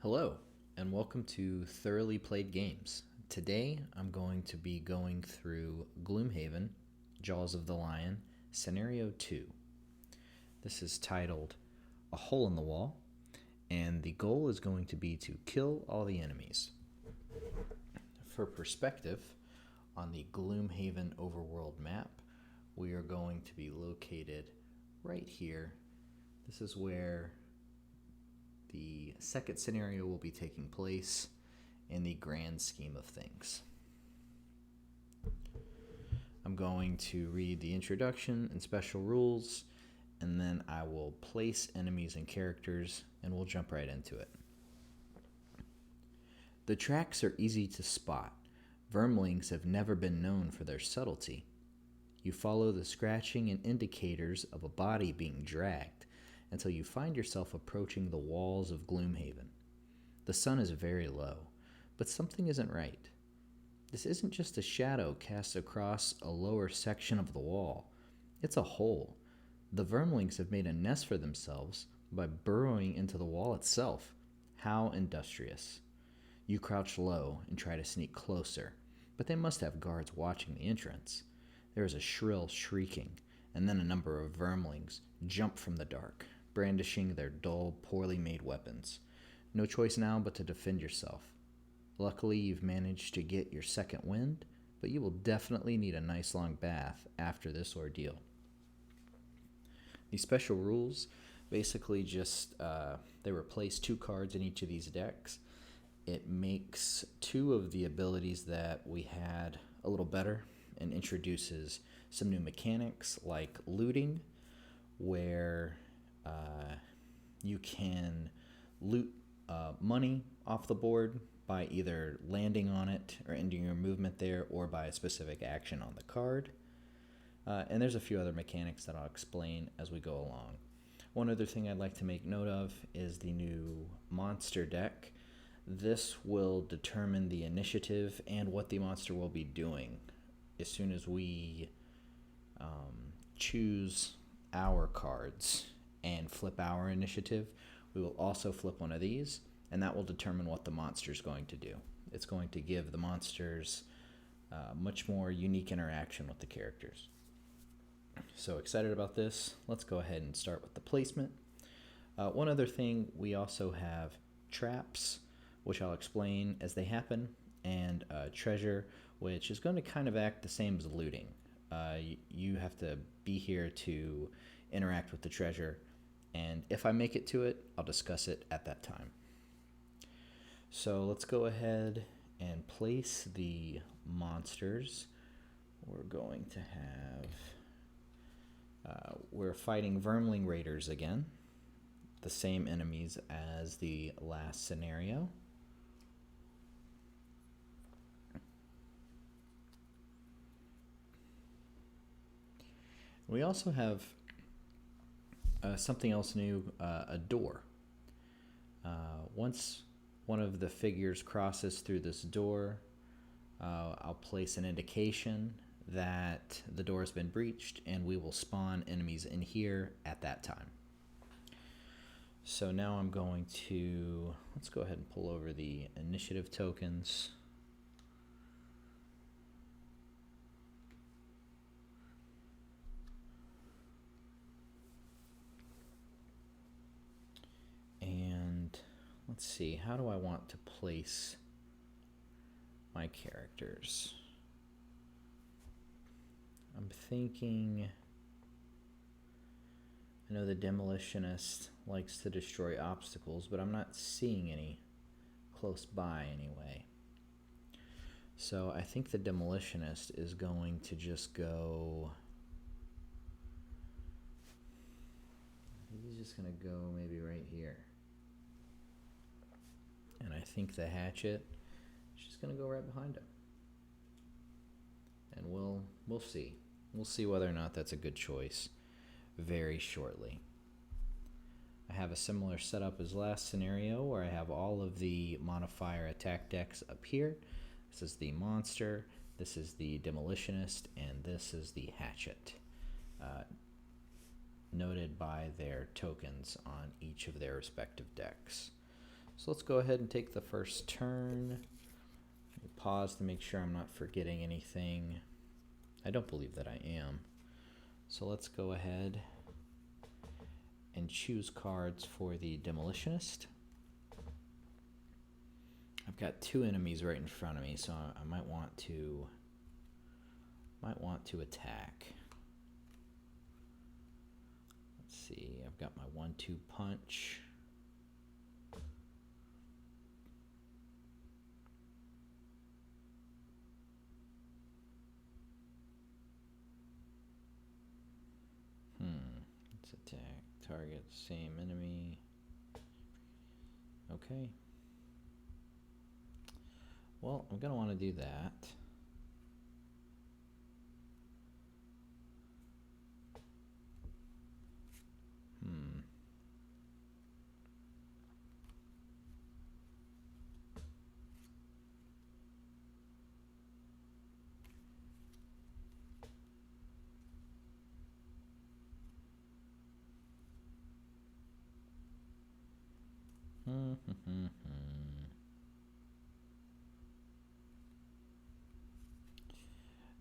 Hello, and welcome to Thoroughly Played Games. Today I'm going to be going through Gloomhaven, Jaws of the Lion, Scenario 2. This is titled A Hole in the Wall, and the goal is going to be to kill all the enemies. For perspective, on the Gloomhaven overworld map, we are going to be located right here. This is where the second scenario will be taking place in the grand scheme of things. I'm going to read the introduction and special rules, and then I will place enemies and characters, and we'll jump right into it. The tracks are easy to spot. Vermlings have never been known for their subtlety. You follow the scratching and indicators of a body being dragged until you find yourself approaching the walls of Gloomhaven. The sun is very low, but something isn't right. This isn't just a shadow cast across a lower section of the wall. It's a hole. The Vermlings have made a nest for themselves by burrowing into the wall itself. How industrious. You crouch low and try to sneak closer, but they must have guards watching the entrance. There is a shrill shrieking, and then a number of Vermlings jump from the dark, brandishing their dull, poorly made weapons. No choice now but to defend yourself. Luckily, you've managed to get your second wind, but you will definitely need a nice long bath after this ordeal. These special rules basically just they replace 2 cards in each of these decks. It makes 2 of the abilities that we had a little better and introduces some new mechanics like looting, where you can loot money off the board by either landing on it or ending your movement there, or by a specific action on the card. And there's a few other mechanics that I'll explain as we go along. One other thing I'd like to make note of is the new monster deck. This will determine the initiative and what the monster will be doing as soon as we choose our cards and flip our initiative. We will also flip one of these, and that will determine what the monster is going to do. It's going to give the monsters much more unique interaction with the characters. So excited about this. Let's go ahead and start with the placement. One other thing, we also have traps, which I'll explain as they happen, and treasure, which is going to kind of act the same as looting. You have to be here to interact with the treasure, and if I make it to it, I'll discuss it at that time. So let's go ahead and place the monsters. We're going to have, we're fighting Vermling Raiders again, the same enemies as the last scenario. We also have something else new, a door. Once one of the figures crosses through this door, I'll place an indication that the door has been breached, and we will spawn enemies in here at that time. So now I'm going to, let's go ahead and pull over the initiative tokens. And let's see, how do I want to place my characters? I'm thinking, I know the Demolitionist likes to destroy obstacles, but I'm not seeing any close by anyway. So I think the Demolitionist is going to just go, he's just going to go maybe right here. And I think the Hatchet is just going to go right behind him. And we'll see. We'll see whether or not that's a good choice very shortly. I have a similar setup as last scenario, where I have all of the modifier attack decks up here. This is the monster, this is the Demolitionist, and this is the Hatchet, noted by their tokens on each of their respective decks. So let's go ahead and take the first turn. Let me pause to make sure I'm not forgetting anything. I don't believe that I am. So let's go ahead and choose cards for the Demolitionist. I've got 2 enemies right in front of me, so I might want to attack. Let's see, I've got my 1-2 punch. Let's attack. Target, same enemy. Okay. Well, I'm going to want to do that.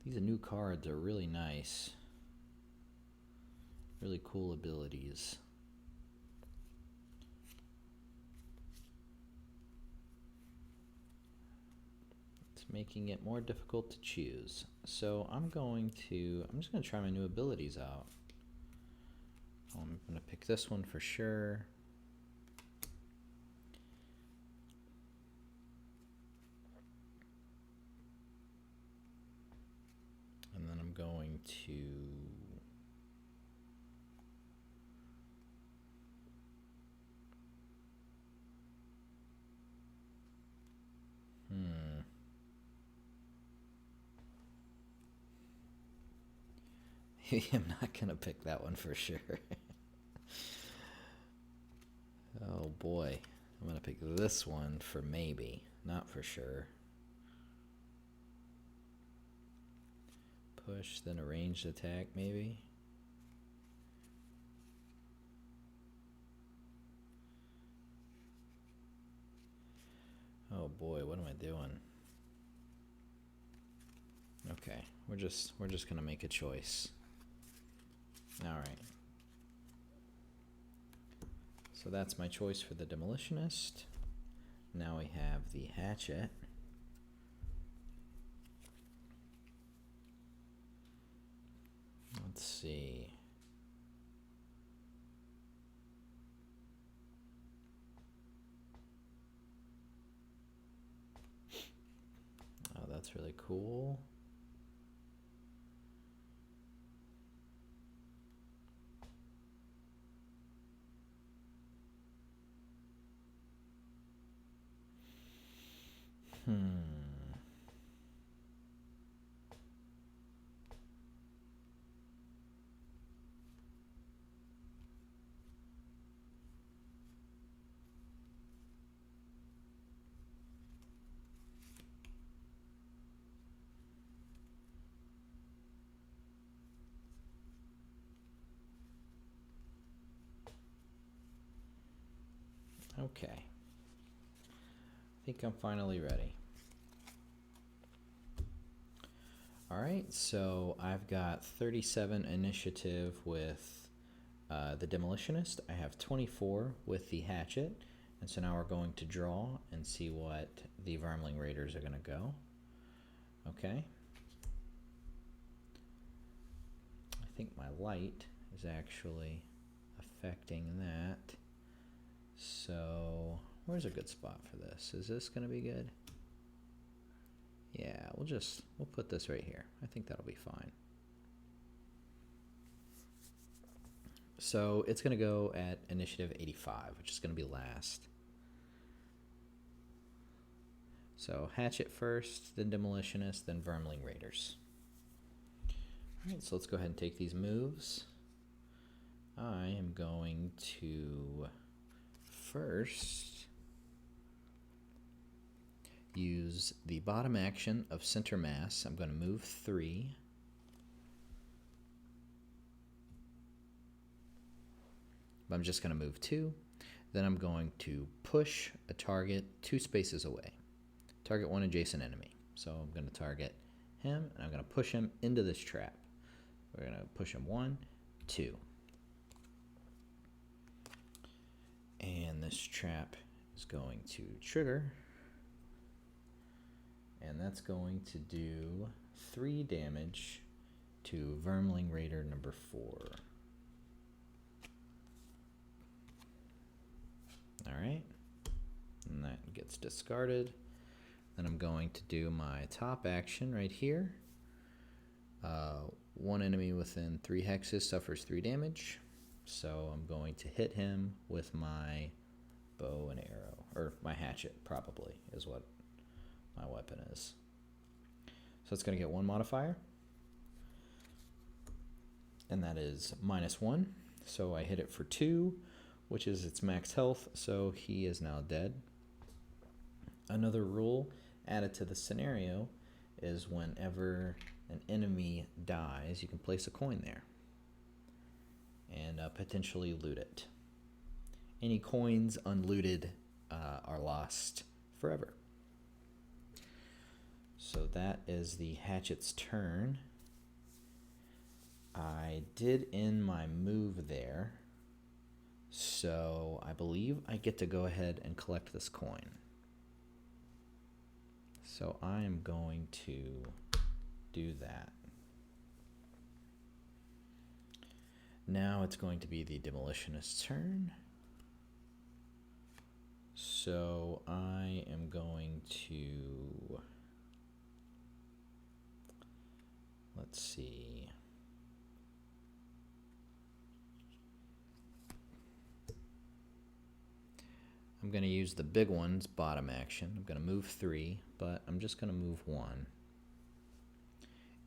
These new cards are really nice. Really cool abilities. It's making it more difficult to choose. So I'm just going to try my new abilities out. I'm going to pick this one for sure. And then I'm going to I'm not going to pick that one for sure. Oh boy. I'm going to pick this one for maybe, not for sure. Push, then a ranged attack maybe. Oh boy, what am I doing? Okay, we're just going to make a choice. All right. So that's my choice for the Demolitionist. Now we have the Hatchet. Let's see. Oh, that's really cool. Okay. I think I'm finally ready. Alright, so I've got 37 initiative with the Demolitionist. I have 24 with the Hatchet. And so now we're going to draw and see what the Vermling Raiders are going to go. Okay. I think my light is actually affecting that. So where's a good spot for this? Is this going to be good? Yeah, we'll put this right here. I think that'll be fine. So it's going to go at initiative 85, which is going to be last. So Hatchet first, then Demolitionist, then Vermling Raiders. Alright, so let's go ahead and take these moves. I am going to first use the bottom action of Center Mass. I'm going to move 3. I'm just going to move 2. Then I'm going to push a target 2 spaces away. Target 1 adjacent enemy. So I'm going to target him, and I'm going to push him into this trap. We're going to push him 1, 2. And this trap is going to trigger. And that's going to do 3 damage to Vermling Raider number 4. Alright, and that gets discarded. Then I'm going to do my top action right here. 1 enemy within 3 hexes suffers 3 damage. So I'm going to hit him with my bow and arrow, or my hatchet probably is what my weapon is. So it's going to get 1 modifier, and that is -1. So I hit it for 2, which is its max health, so he is now dead. Another rule added to the scenario is whenever an enemy dies, you can place a coin there and potentially loot it. Any coins unlooted are lost forever. So that is the hatchet's turn. I did end my move there, so I believe I get to go ahead and collect this coin. So I am going to do that. Now it's going to be the demolitionist's turn. So I am going to, let's see. I'm going to use the big one's bottom action. I'm going to move 3, but I'm just going to move 1.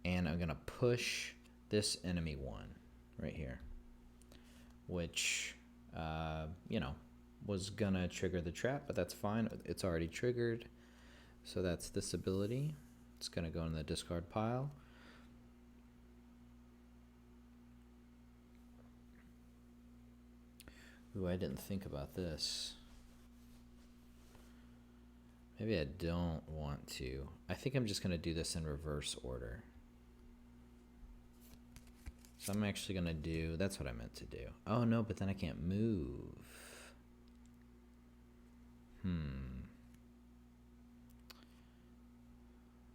And I'm going to push this enemy 1 right here, which, was going to trigger the trap, but that's fine. It's already triggered. So that's this ability. It's going to go in the discard pile. Ooh, I didn't think about this. Maybe I don't want to. I think I'm just going to do this in reverse order. So I'm actually going to do, that's what I meant to do. Oh no, but then I can't move.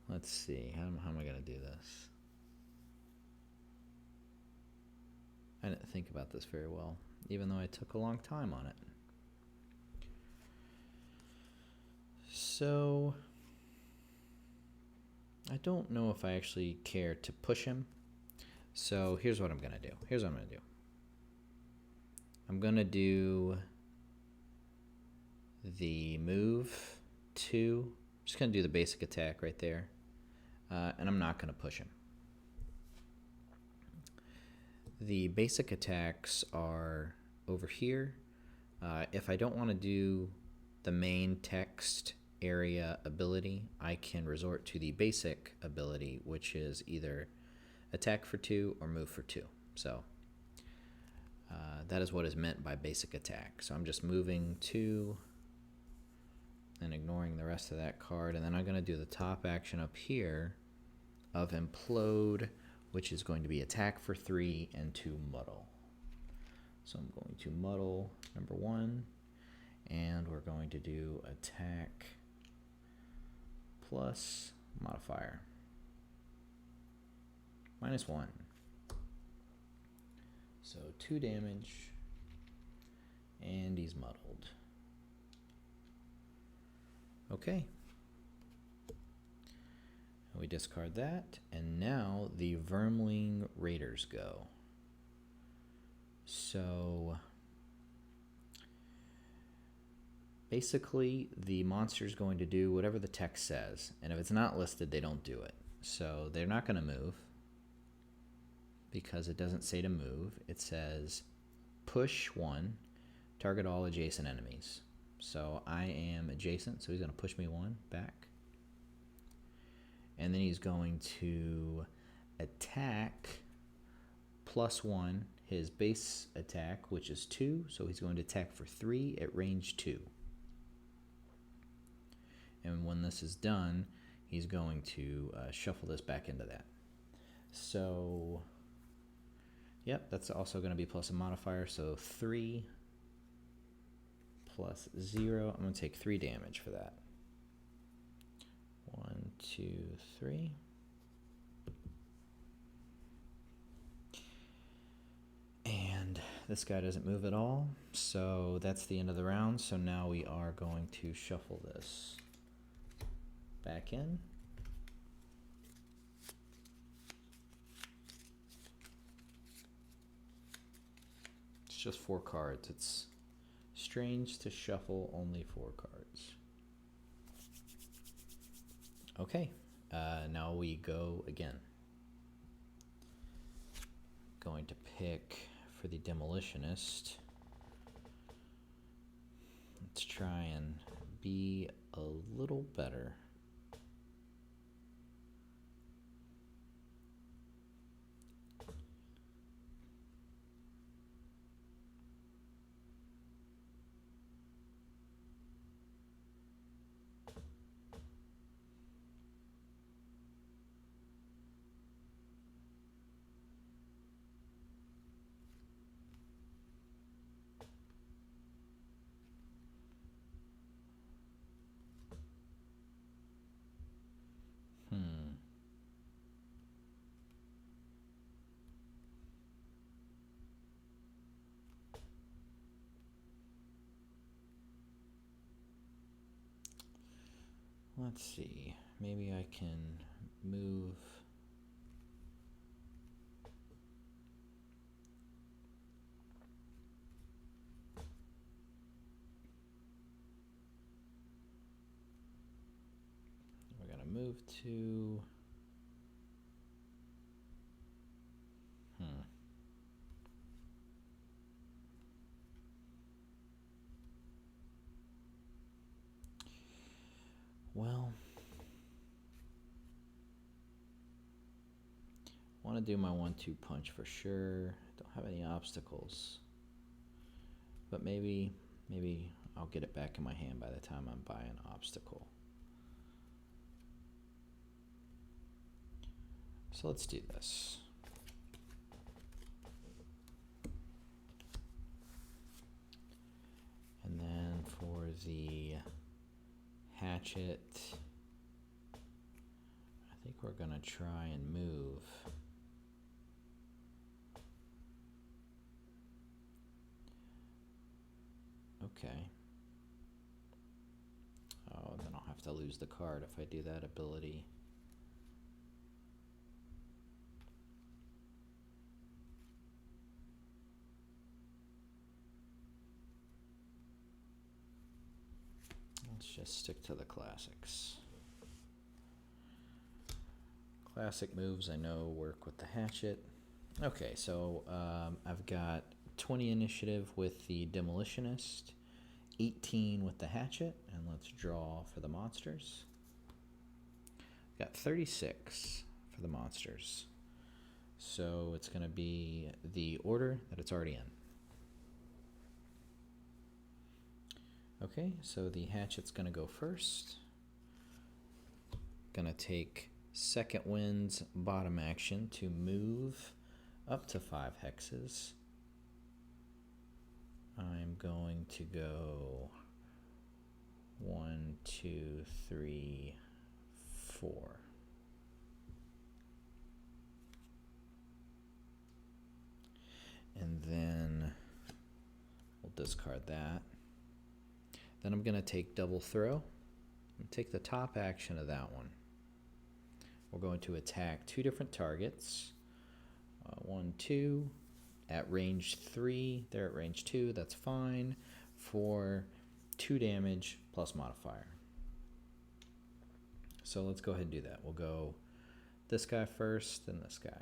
Let's see, how am I going to do this? I didn't think about this very well, even though I took a long time on it. So, I don't know if I actually care to push him. So here's what I'm going to do. I'm going to do the move 2. Just going to do the basic attack right there. And I'm not going to push him. The basic attacks are over here. If I don't want to do the main text area ability, I can resort to the basic ability, which is either attack for 2 or move for 2. So that is what is meant by basic attack. So I'm just moving 2 and ignoring the rest of that card, and then I'm going to do the top action up here of implode, which is going to be attack for 3 and to muddle. So I'm going to muddle number 1, and we're going to do attack plus modifier -1. So 2 damage, and he's muddled. Okay. We discard that, and now the Vermling Raiders go. So basically the monster's going to do whatever the text says, and if it's not listed, they don't do it. So they're not going to move because it doesn't say to move. It says push 1, target all adjacent enemies. So I am adjacent, so he's going to push me 1 back. And then he's going to attack +1 his base attack, which is 2, so he's going to attack for 3 at range 2. And when this is done, he's going to shuffle this back into that. So, yep, that's also going to be plus a modifier, so 3 plus 0. I'm going to take 3 damage for that. 1, 2, 3. And this guy doesn't move at all, so that's the end of the round. So now we are going to shuffle this back in. It's just 4 cards. It's strange to shuffle only 4 cards. Okay, now we go again. Going to pick for the Demolitionist. Let's try and be a little better. Let's see, maybe I can move. We're gonna move to well, I want to do my 1-2 punch for sure. Don't have any obstacles, but maybe I'll get it back in my hand by the time I'm by an obstacle. So let's do this. And then for the hatchet, I think we're gonna try and move. Okay. Oh, then I'll have to lose the card if I do that ability. Let's just stick to the classics. Classic moves I know work with the hatchet. Okay, so I've got 20 initiative with the Demolitionist, 18 with the hatchet, and let's draw for the monsters. Got 36 for the monsters. So it's going to be the order that it's already in. Okay, so the hatchet's going to go first. Going to take Second Wind's bottom action to move up to 5 hexes. I'm going to go 1, 2, 3, 4. And then we'll discard that. Then I'm going to take double throw and take the top action of that one. We're going to attack 2 different targets. 1, 2. At range 3, they're at range 2, that's fine, for 2 damage plus modifier. So let's go ahead and do that. We'll go this guy first, then this guy.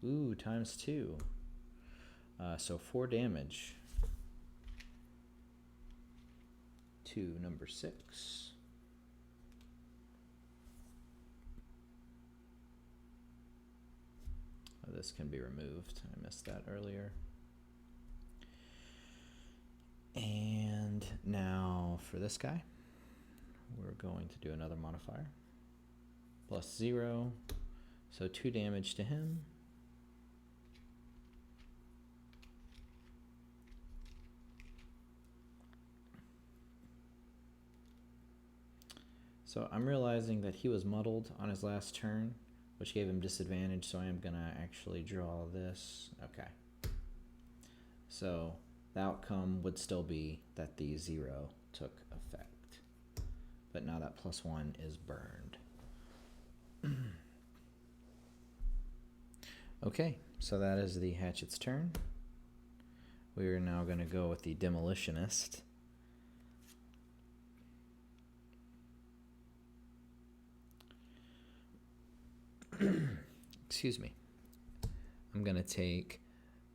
Ooh, times 2. So 4 damage to number 6. this can be removed. I missed that earlier. And now for this guy, we're going to do another modifier. +0, so 2 damage to him. So I'm realizing that he was muddled on his last turn, which gave him disadvantage, so I am gonna actually draw this. Okay. So the outcome would still be that the 0 took effect. But now that +1 is burned. Okay, so that is the hatchet's turn. We are now going to go with the demolitionist. Excuse me. I'm going to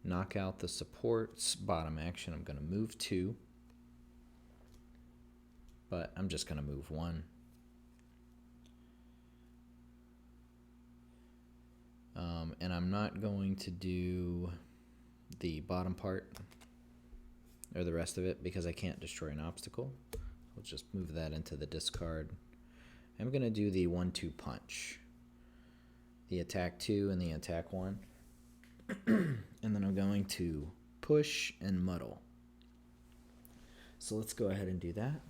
knock out the support's bottom action. I'm going to move 2. But I'm just going to move 1. And I'm not going to do the bottom part or the rest of it because I can't destroy an obstacle. I'll just move that into the discard. I'm going to do the 1-2 punch. The attack 2 and the attack 1. And then I'm going to push and muddle. So let's go ahead and do that.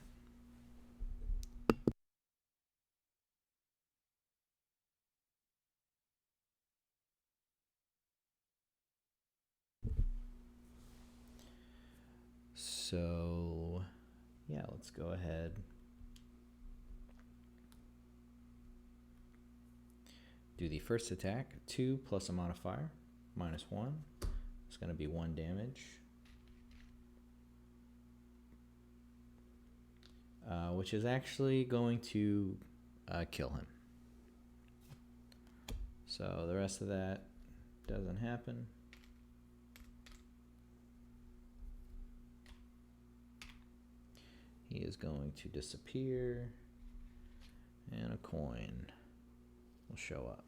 So, yeah, let's go ahead. Do the first attack, 2 plus a modifier, -1. It's going to be 1 damage. Which is actually going to kill him. So the rest of that doesn't happen. He is going to disappear, and a coin will show up.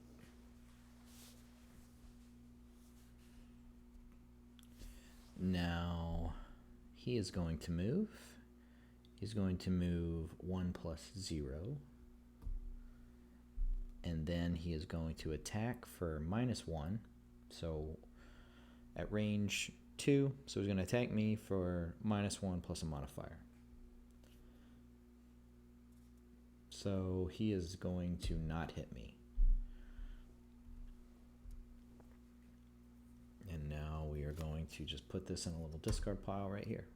Now, he is going to move. He's going to move 1 plus 0. And then he is going to attack for -1. So at range 2, so he's going to attack me for -1 plus a modifier. So he is going to not hit me. And now we are going to just put this in a little discard pile right here,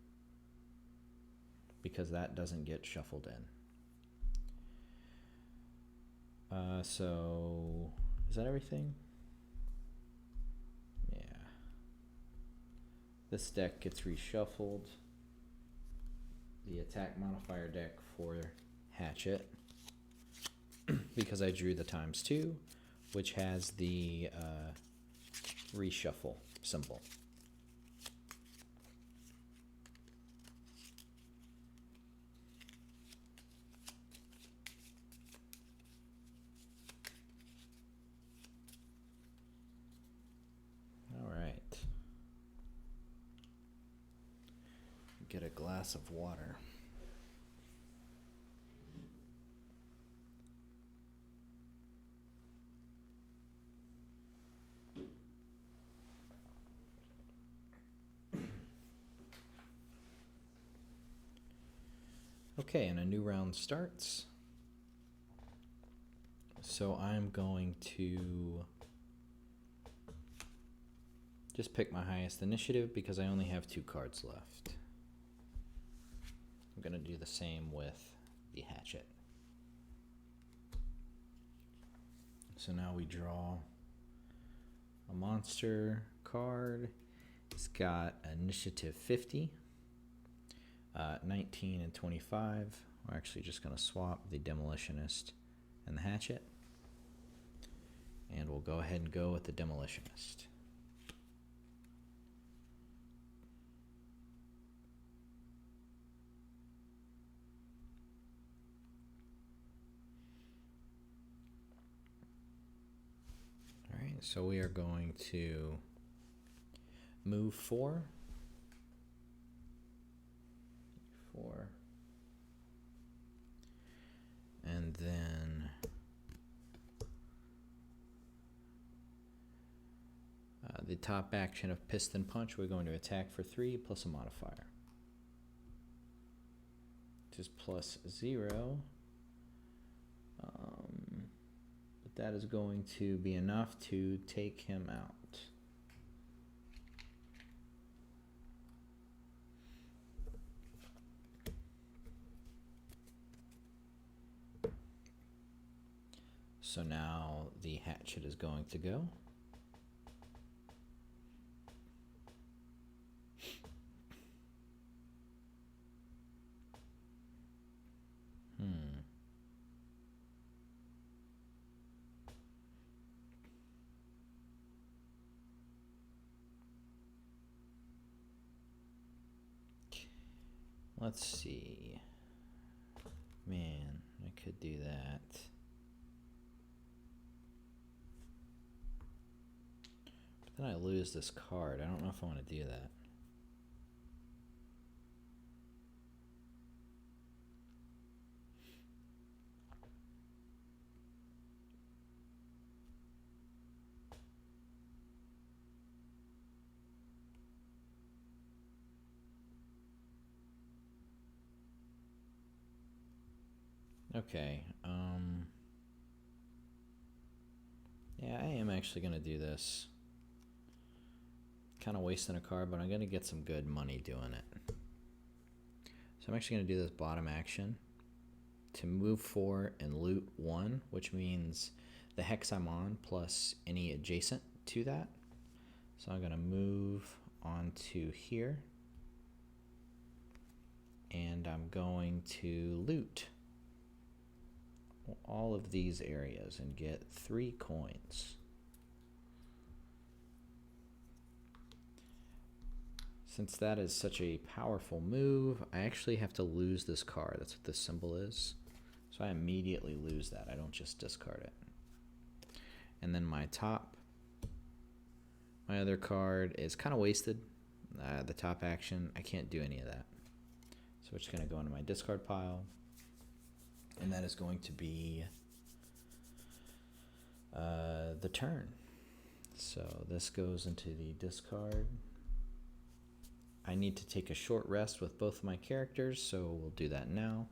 because that doesn't get shuffled in. So is that everything? Yeah. This deck gets reshuffled. The attack modifier deck for Hatchet, because I drew the ×2, which has the reshuffle symbol. All right. Get a glass of water. Okay, and a new round starts. So I'm going to just pick my highest initiative because I only have 2 cards left. I'm going to do the same with the Hatchet. So now we draw a monster card. It's got initiative 50. 19 and 25. We're actually just going to swap the Demolitionist and the Hatchet. And we'll go ahead and go with the Demolitionist. Alright, so we are going to move 4. 4. And then the top action of Piston Punch, we're going to attack for 3 plus a modifier, which is +0. But that is going to be enough to take him out. So now the hatchet is going to go. Let's see. Man, I could do that. But then I lose this card. I don't know if I want to do that. Okay, yeah, I am actually going to do this. Kind of wasting a card, but I'm going to get some good money doing it. So I'm actually going to do this bottom action to move 4 and loot 1, which means the hex I'm on plus any adjacent to that. So I'm going to move onto here, and I'm going to loot all of these areas and get 3 coins. Since that is such a powerful move, I actually have to lose this card. That's what this symbol is. So I immediately lose that. I don't just discard it. And then my other card is kind of wasted. The top action, I can't do any of that. So it's going to go into my discard pile. And that is going to be the turn. So this goes into the discard. I need to take a short rest with both of my characters, so we'll do that now.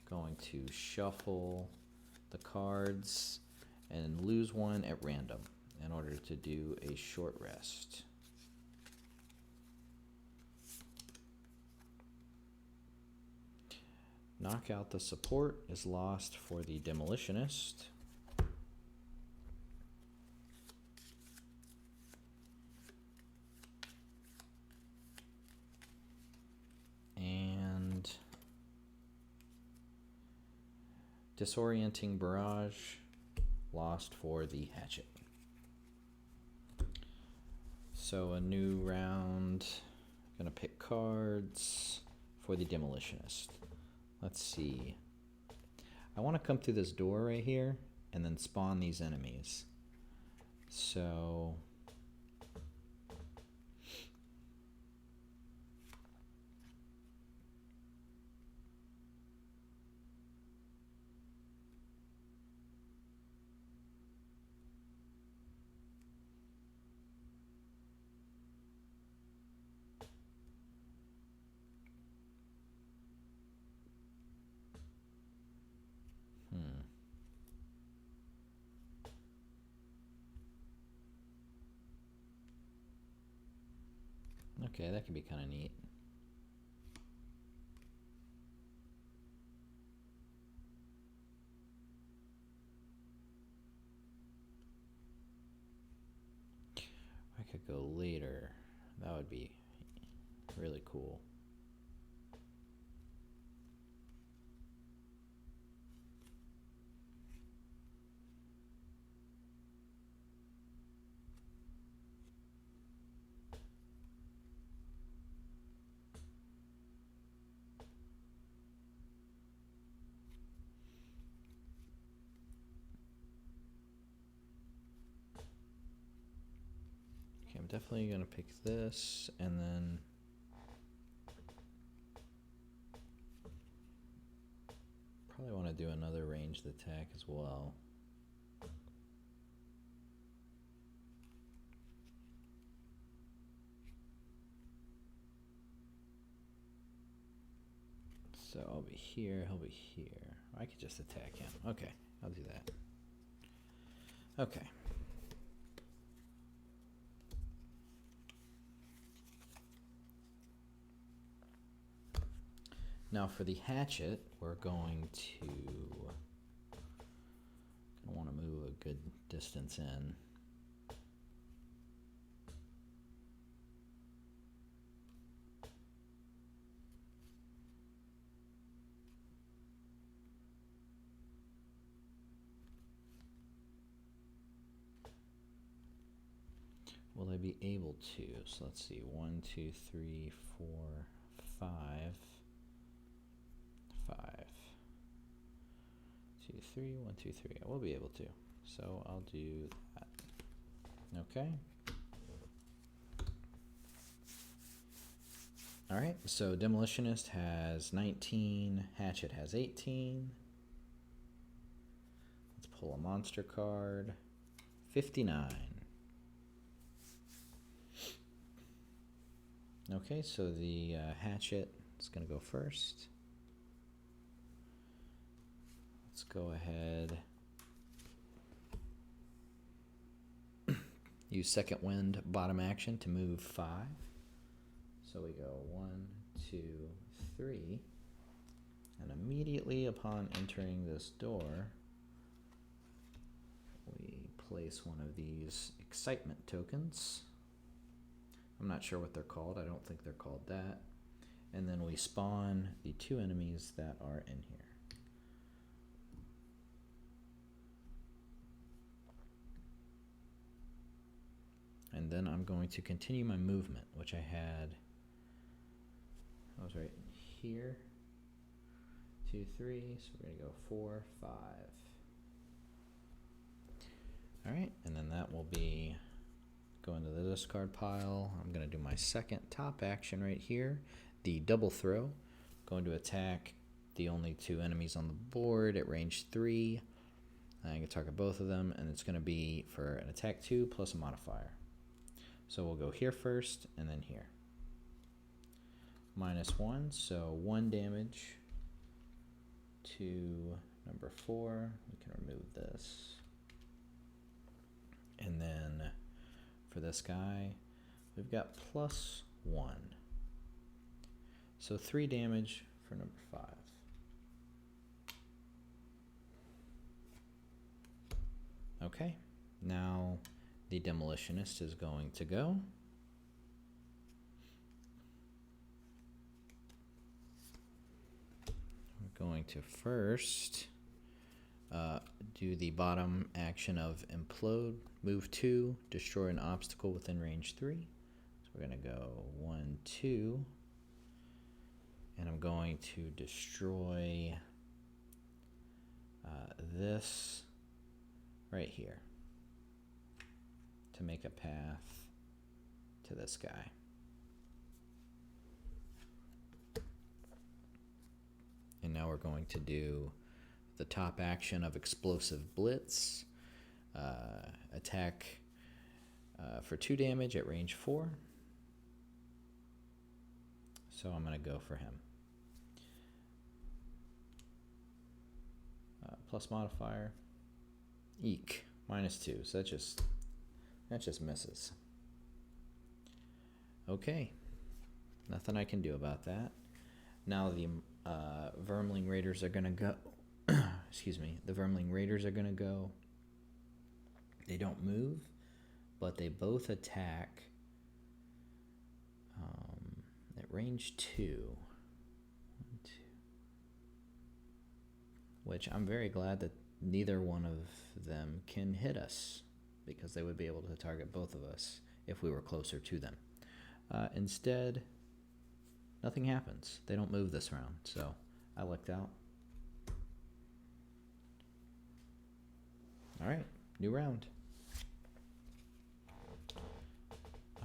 Going to shuffle the cards and lose one at random in order to do a short rest. Knock out the support is lost for the demolitionist. And disorienting barrage lost for the hatchet. So a new round. Gonna pick cards for the demolitionist. Let's see. I want to come through this door right here and then spawn these enemies. So okay, that could be kind of neat. I could go later. That would be really cool. definitely going to pick this, and then probably want to do another ranged attack as well. So I'll be here, he'll be here. I could just attack him. Okay, I'll do that. Okay. Now for the hatchet, we're going to want to move a good distance in. Will I be able to? So let's see. 1, 2, 3, 4, 5. 5. 2, 3, 1, 2, 3. I will be able to. So I'll do that. Okay. Alright, so Demolitionist has 19, Hatchet has 18. Let's pull a monster card. 59. Okay, so the Hatchet is going to go first. Let's go ahead. Use Second Wind bottom action to move 5. So we go 1, 2, 3. And immediately upon entering this door, we place one of these excitement tokens. I'm not sure what they're called. I don't think they're called that. And then we spawn the 2 enemies that are in here. And then I'm going to continue my movement, which I was right here. 2, 3, so we're gonna go 4, 5. All right, and then that will be go into the discard pile. I'm gonna do my second top action right here, the double throw. Going to attack the only 2 enemies on the board at range 3. I can target both of them, and it's gonna be for an attack 2 plus a modifier. So we'll go here first, and then here. -1, so 1 damage to number 4. We can remove this. And then for this guy, we've got +1. So 3 damage for number 5. Okay, now the Demolitionist is going to go. We're going to first do the bottom action of Implode, move 2, destroy an obstacle within range 3. So we're going to go 1, 2, and I'm going to destroy this right here to make a path to this guy. And now we're going to do the top action of Explosive Blitz. Attack for 2 damage at range 4. So I'm going to go for him. Plus modifier. Eek. -2. So that just misses. Okay. Nothing I can do about that. Now the Vermling Raiders are going to go. Excuse me. The Vermling Raiders are going to go. They don't move, but they both attack at range 2. 1, 2. Which I'm very glad that neither one of them can hit us, because they would be able to target both of us if we were closer to them. Instead, nothing happens. They don't move this round, so I lucked out. All right, new round.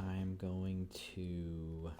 I'm going to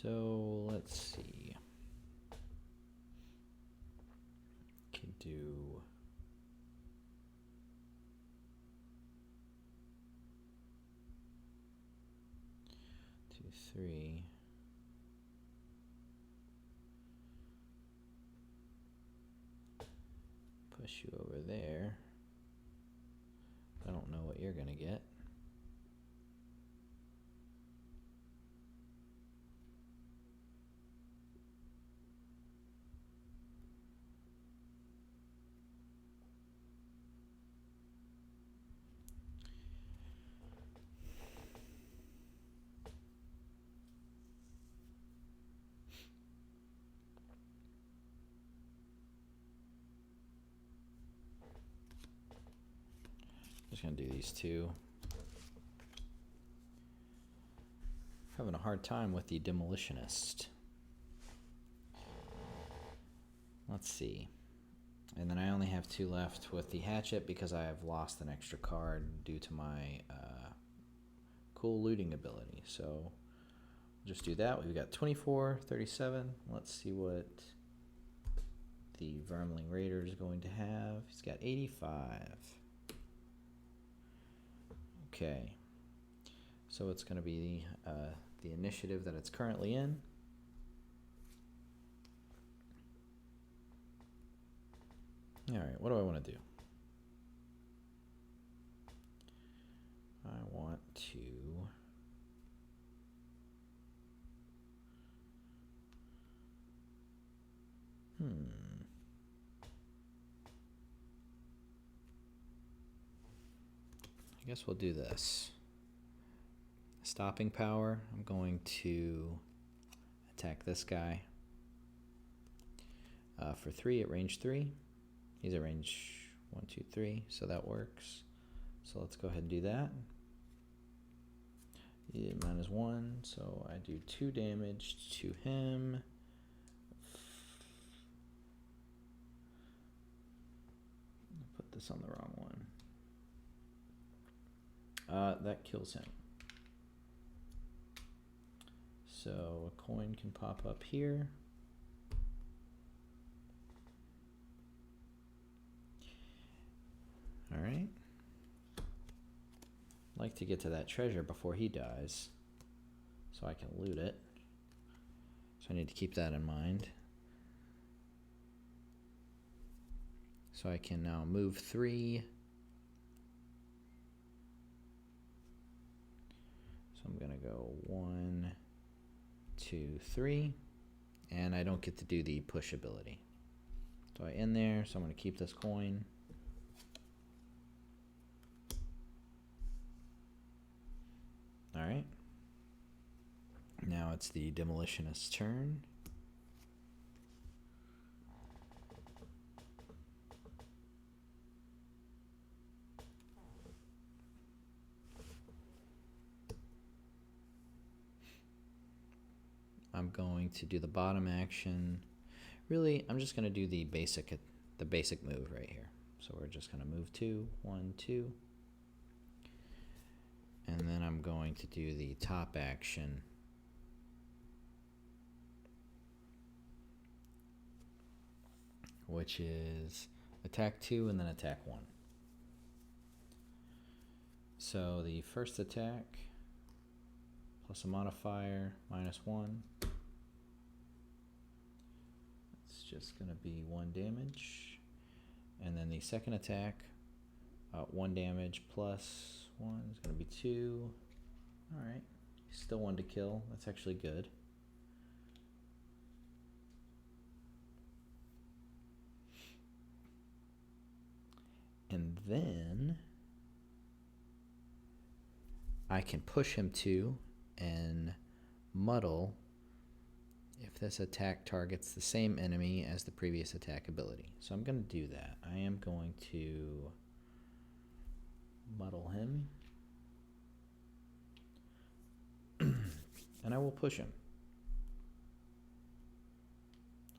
so let's see. Could do 2, 3. Push you over there. I don't know what you're gonna get. Just gonna do these two. Having a hard time with the Demolitionist. Let's see. And then I only have 2 left with the Hatchet because I have lost an extra card due to my cool looting ability. So we'll just do that. We've got 24, 37. Let's see what the Vermling Raider is going to have. He's got 85. Okay. So it's going to be the initiative that it's currently in. All right, what do I want to do? I want to I guess we'll do this. Stopping power, I'm going to attack this guy for 3 at range 3. He's at range 1, 2, 3, so that works. So let's go ahead and do that. -1, so I do 2 damage to him. Put this on the wrong one. That kills him. So a coin can pop up here. All right. I'd like to get to that treasure before he dies so I can loot it. So I need to keep that in mind. So I can now move 3. So I'm going to go 1, 2, 3. And I don't get to do the push ability. So I end there, so I'm going to keep this coin. All right. Now it's the Demolitionist's turn. I'm going to do the bottom action. Really, I'm just going to do the basic move right here. So we're just going to move 2, 1, 2. And then I'm going to do the top action. Which is attack 2 and then attack 1. So the first attack, plus a modifier, -1. It's just going to be 1 damage. And then the second attack, 1 damage plus 1 is going to be 2. Alright. Still 1 to kill. That's actually good. And then I can push him 2 and muddle if this attack targets the same enemy as the previous attack ability. So I'm going to do that. I am going to muddle him. And I will push him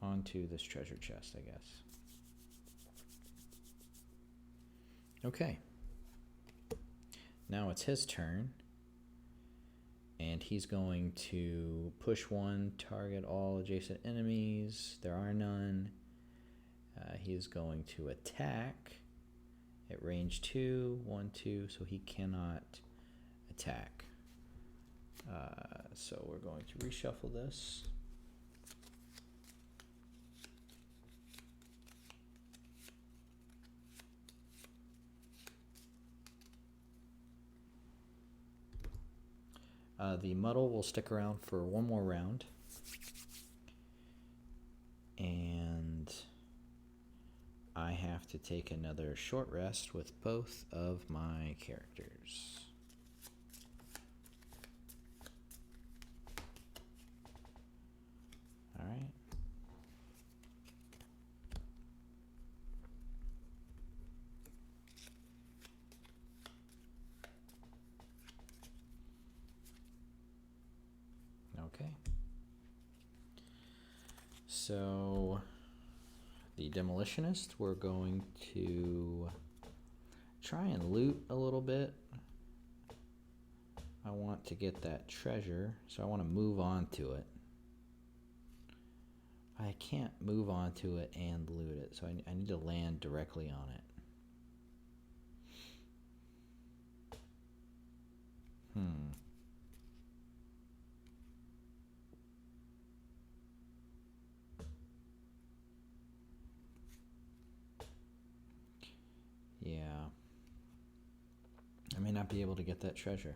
onto this treasure chest, I guess. Okay. Now it's his turn. And he's going to push 1, target all adjacent enemies. There are none. He's going to attack at range 2, 1, 2, so he cannot attack. So we're going to reshuffle this. The muddle will stick around for one more round. And I have to take another short rest with both of my characters. All right. Okay. So the demolitionist, we're going to try and loot a little bit. I want to get that treasure, so I want to move on to it. I can't move on to it and loot it, so I need to land directly on it. Yeah. I may not be able to get that treasure.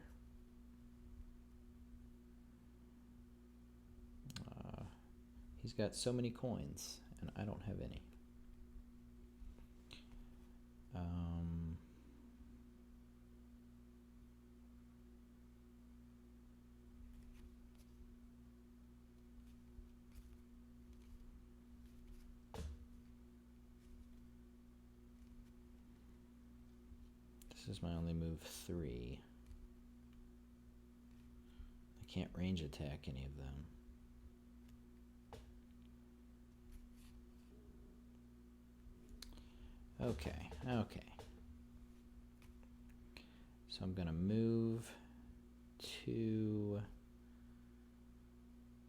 He's got so many coins, and I don't have any. This is my only move 3. I can't range attack any of them. Okay. So I'm gonna move 2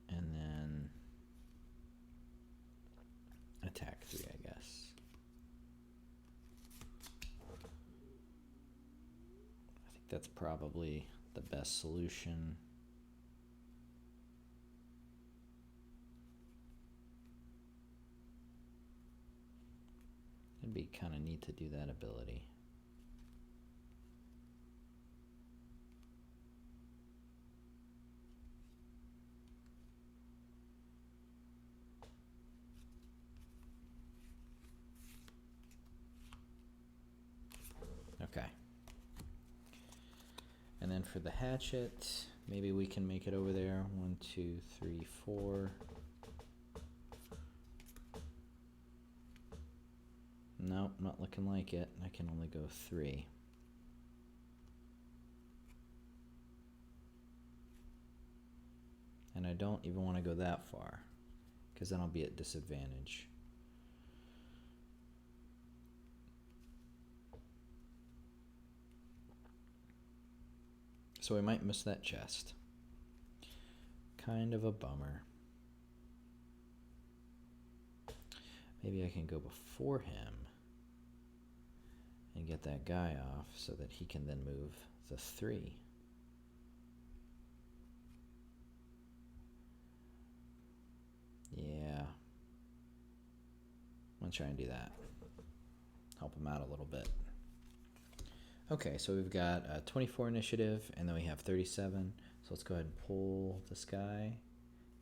and then attack 3, I guess. I think that's probably the best solution. It'd be kind of neat to do that ability. Okay. And then for the hatchet, maybe we can make it over there. 1, 2, 3, 4. Nope, not looking like it. I can only go 3. And I don't even want to go that far, because then I'll be at disadvantage. So we might miss that chest. Kind of a bummer. Maybe I can go before him and get that guy off so that he can then move the 3. Yeah. I'm gonna try and do that. Help him out a little bit. Okay, so we've got 24 initiative, and then we have 37. So let's go ahead and pull this guy.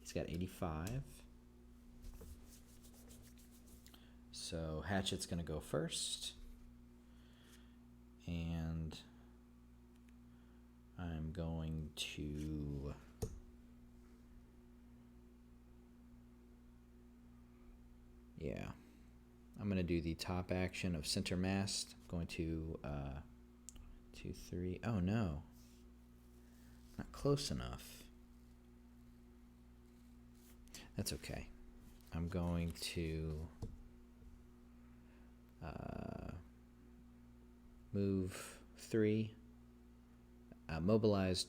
He's got 85. So Hatchet's going to go first. And I'm going to... Yeah. I'm going to do the top action of center mast. I'm going to 2, 3. Oh no. Not close enough. That's okay. I'm going to move 3. Mobilize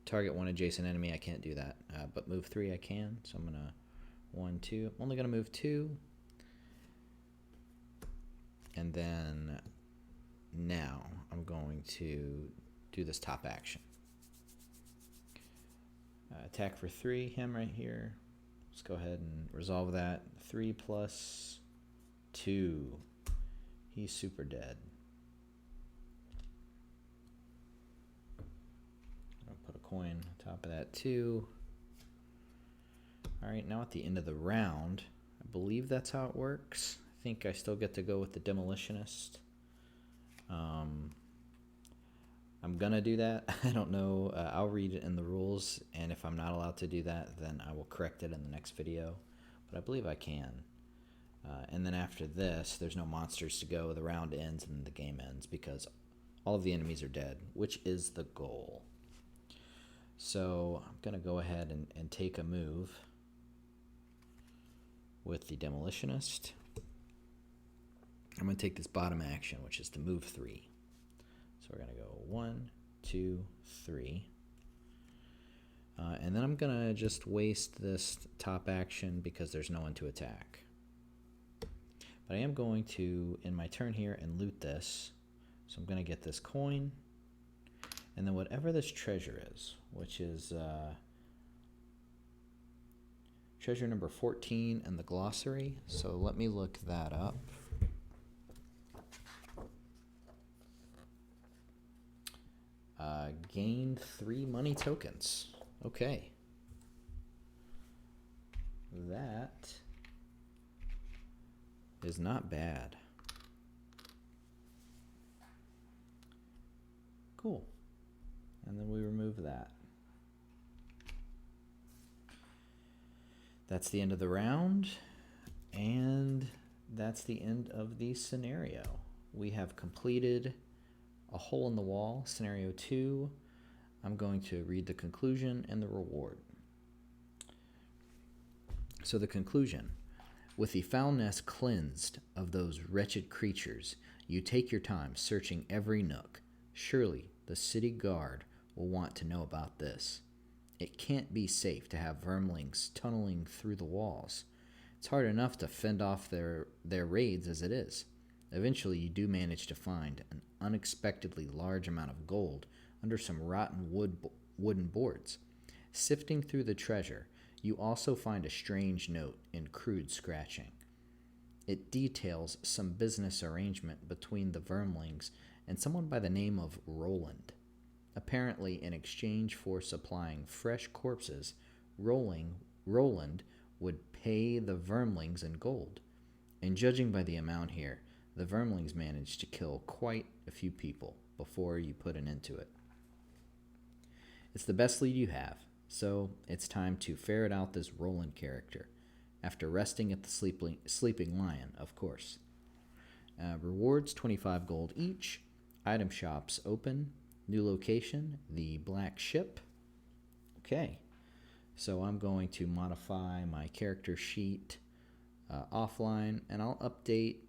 target 1 adjacent enemy. I can't do that. But move 3 I can. So I'm going to 1, 2. I'm only going to move 2. And then now I'm going to do this top action. Attack for 3, him right here. Let's go ahead and resolve that. 3 plus 2. He's super dead. I'll put a coin on top of that too. Alright, now at the end of the round, I believe that's how it works. I think I still get to go with the Demolitionist. I'm gonna do that. I don't know. I'll read it in the rules, and if I'm not allowed to do that, then I will correct it in the next video. But I believe I can. And then after this, there's no monsters to go. The round ends and the game ends because all of the enemies are dead, which is the goal. So I'm gonna go ahead and take a move with the Demolitionist. I'm going to take this bottom action, which is to move 3. So we're going to go 1, 2, 3. And then I'm going to just waste this top action because there's no one to attack. But I am going to, in my turn here, and loot this. So I'm going to get this coin. And then whatever this treasure is, which is treasure number 14 in the glossary. So let me look that up. Gained 3 money tokens. Okay. That is not bad. Cool. And then we remove that. That's the end of the round, and that's the end of the scenario. We have completed a hole in the wall, scenario 2. I'm going to read the conclusion and the reward. So the conclusion: with the foul nest cleansed of those wretched creatures, you take your time searching every nook. Surely the city guard will want to know about this. It can't be safe to have vermlings tunneling through the walls. It's hard enough to fend off their raids as it is. Eventually you do manage to find an unexpectedly large amount of gold under some rotten wooden boards. Sifting through the treasure, you also find a strange note in crude scratching. It details some business arrangement between the vermlings and someone by the name of Roland. Apparently, in exchange for supplying fresh corpses, Roland would pay the vermlings in gold. And judging by the amount here, the vermlings managed to kill quite a few people before you put an end to it. It's the best lead you have, so it's time to ferret out this Roland character, after resting at the sleeping lion, of course. Rewards 25 gold each. Item shops open. New location, the Black Ship. Okay, so I'm going to modify my character sheet offline, and I'll update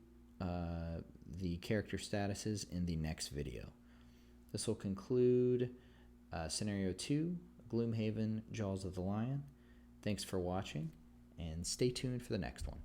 the character statuses in the next video. This will conclude Scenario 2, Gloomhaven, Jaws of the Lion. Thanks for watching, and stay tuned for the next one.